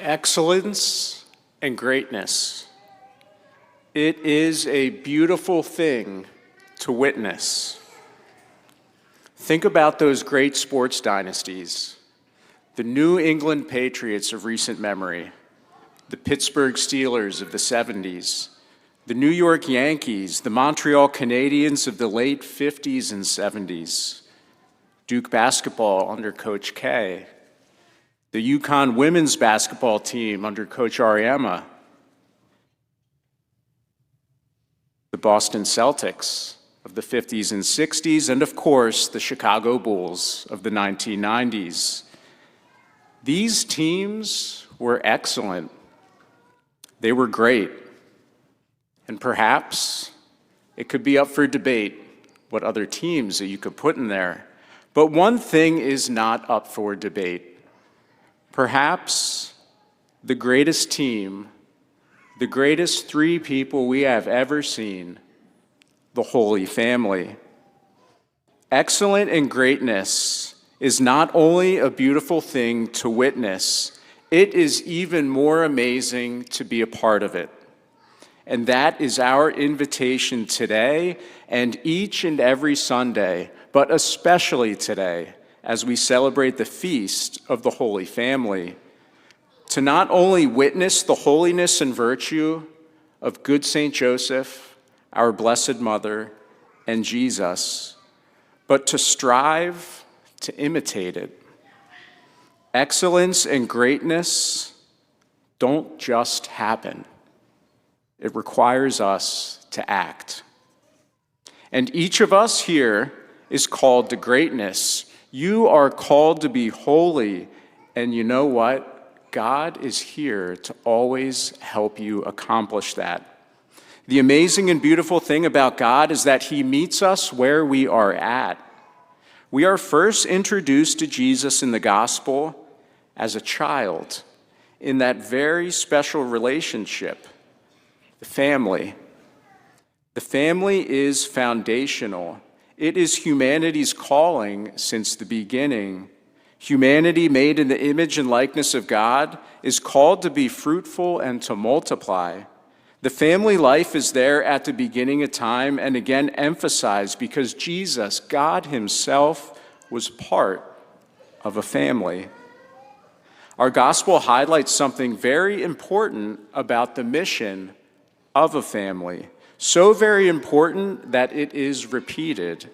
Excellence and greatness. It is a beautiful thing to witness. Think about those great sports dynasties, the New England Patriots of recent memory, the Pittsburgh Steelers of the 70s, the New York Yankees, the Montreal Canadiens of the late 50s and 70s, Duke basketball under Coach K, the UConn women's basketball team under Coach Auriemma, the Boston Celtics of the 50s and 60s, and of course, the Chicago Bulls of the 1990s. These teams were excellent. They were great. And perhaps it could be up for debate what other teams that you could put in there. But one thing is not up for debate. Perhaps the greatest team, the greatest three people we have ever seen, the Holy Family. Excellence and greatness is not only a beautiful thing to witness, it is even more amazing to be a part of it. And that is our invitation today and each and every Sunday, but especially today, as we celebrate the feast of the Holy Family, to not only witness the holiness and virtue of good Saint Joseph, our Blessed Mother, and Jesus, but to strive to imitate it. Excellence and greatness don't just happen. It requires us to act. And each of us here is called to greatness. You are called to be holy, and you know what? God is here to always help you accomplish that. The amazing and beautiful thing about God is that He meets us where we are at. We are first introduced to Jesus in the gospel as a child, in that very special relationship, the family. The family is foundational. It is humanity's calling since the beginning. Humanity, made in the image and likeness of God, is called to be fruitful and to multiply. The family life is there at the beginning of time and again emphasized because Jesus, God Himself, was part of a family. Our gospel highlights something very important about the mission of a family. So very important that it is repeated.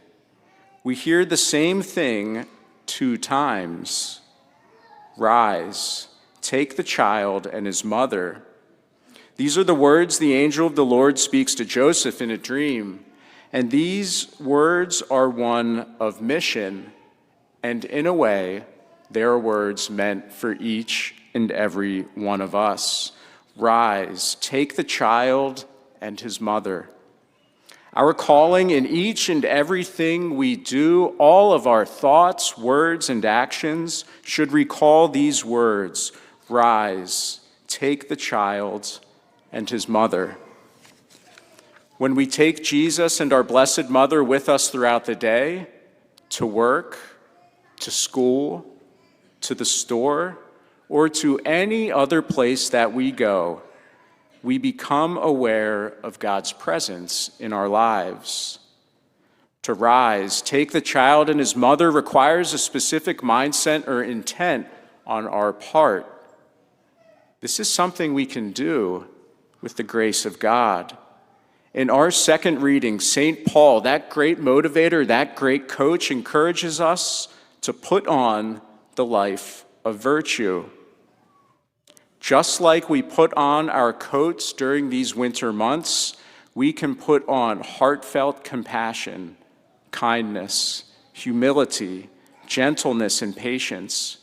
We hear the same thing 2 times. Rise, take the child and his mother. These are the words the angel of the Lord speaks to Joseph in a dream. And these words are one of mission. And in a way, they are words meant for each and every one of us. Rise, take the child and his mother. Our calling in each and everything we do, all of our thoughts, words, and actions should recall these words: rise, take the child and his mother. When we take Jesus and our Blessed Mother with us throughout the day, to work, to school, to the store, or to any other place that we go, we become aware of God's presence in our lives. To rise, take the child and his mother requires a specific mindset or intent on our part. This is something we can do with the grace of God. In our second reading, St. Paul, that great motivator, that great coach, encourages us to put on the life of virtue. Just like we put on our coats during these winter months, we can put on heartfelt compassion, kindness, humility, gentleness, and patience,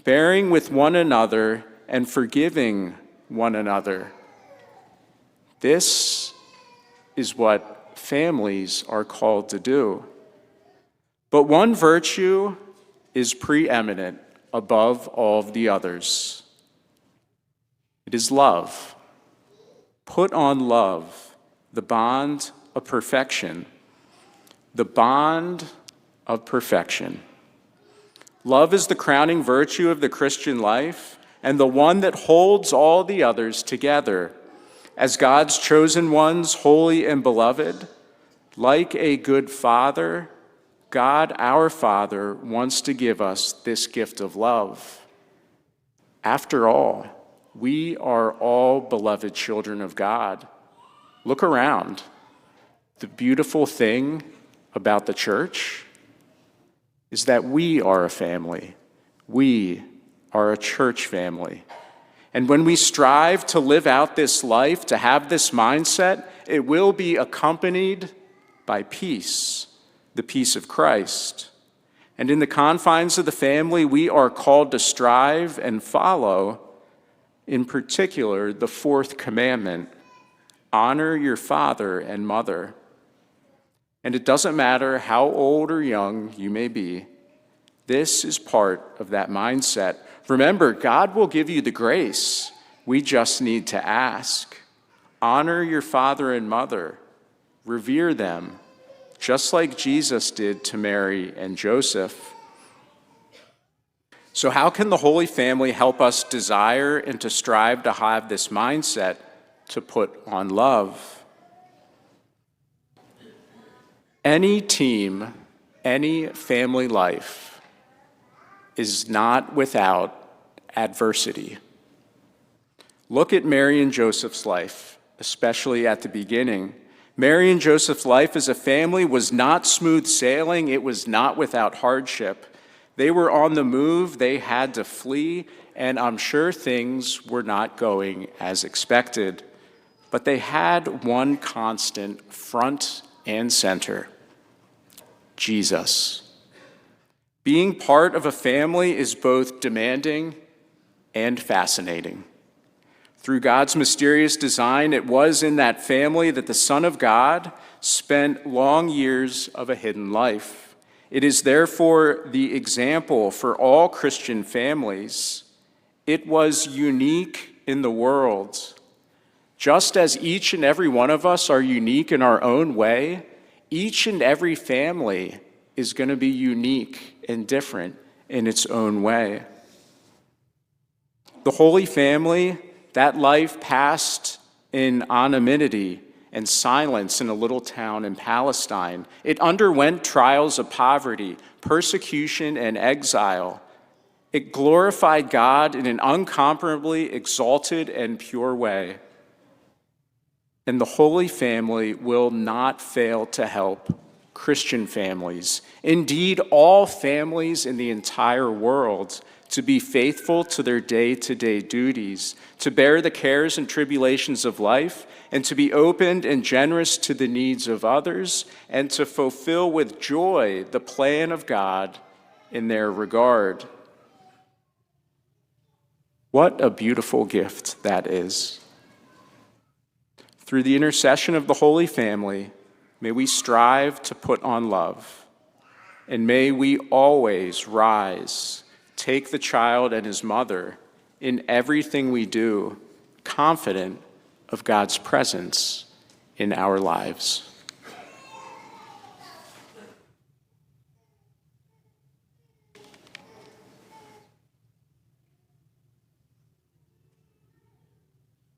bearing with one another and forgiving one another. This is what families are called to do. But one virtue is preeminent above all of the others. It is love. Put on love, the bond of perfection. The bond of perfection. Love is the crowning virtue of the Christian life. and the one that holds all the others together. As God's chosen ones, holy and beloved, like a good father, God, our Father, wants to give us this gift of love. After all, we are all beloved children of God. Look around. The beautiful thing about the church is that we are a family. We are a church family. And when we strive to live out this life, to have this mindset, it will be accompanied by peace, the peace of Christ. And in the confines of the family, we are called to strive and follow, in particular, the fourth commandment: honor your father and mother. And it doesn't matter how old or young you may be, this is part of that mindset. Remember, God will give you the grace. We just need to ask. Honor your father and mother. Revere them, just like Jesus did to Mary and Joseph. So how can the Holy Family help us desire and to strive to have this mindset to put on love? Any team, any family life is not without adversity. Look at Mary and Joseph's life, especially at the beginning. Mary and Joseph's life as a family was not smooth sailing. It was not without hardship. They were on the move. They had to flee, and I'm sure things were not going as expected. But they had one constant front and center: Jesus. Being part of a family is both demanding and fascinating. Through God's mysterious design, it was in that family that the Son of God spent long years of a hidden life. It is therefore the example for all Christian families. It was unique in the world. Just as each and every one of us are unique in our own way, each and every family is going to be unique and different in its own way. The Holy Family, that life passed in anonymity and silence in a little town in Palestine. It underwent trials of poverty, persecution, and exile. It glorified God in an incomparably exalted and pure way. And the Holy Family will not fail to help Christian families, indeed all families in the entire world, to be faithful to their day-to-day duties, to bear the cares and tribulations of life, and to be open and generous to the needs of others, and to fulfill with joy the plan of God in their regard. What a beautiful gift that is. Through the intercession of the Holy Family, may we strive to put on love, and may we always rise, take the child and his mother in everything we do, confident of God's presence in our lives.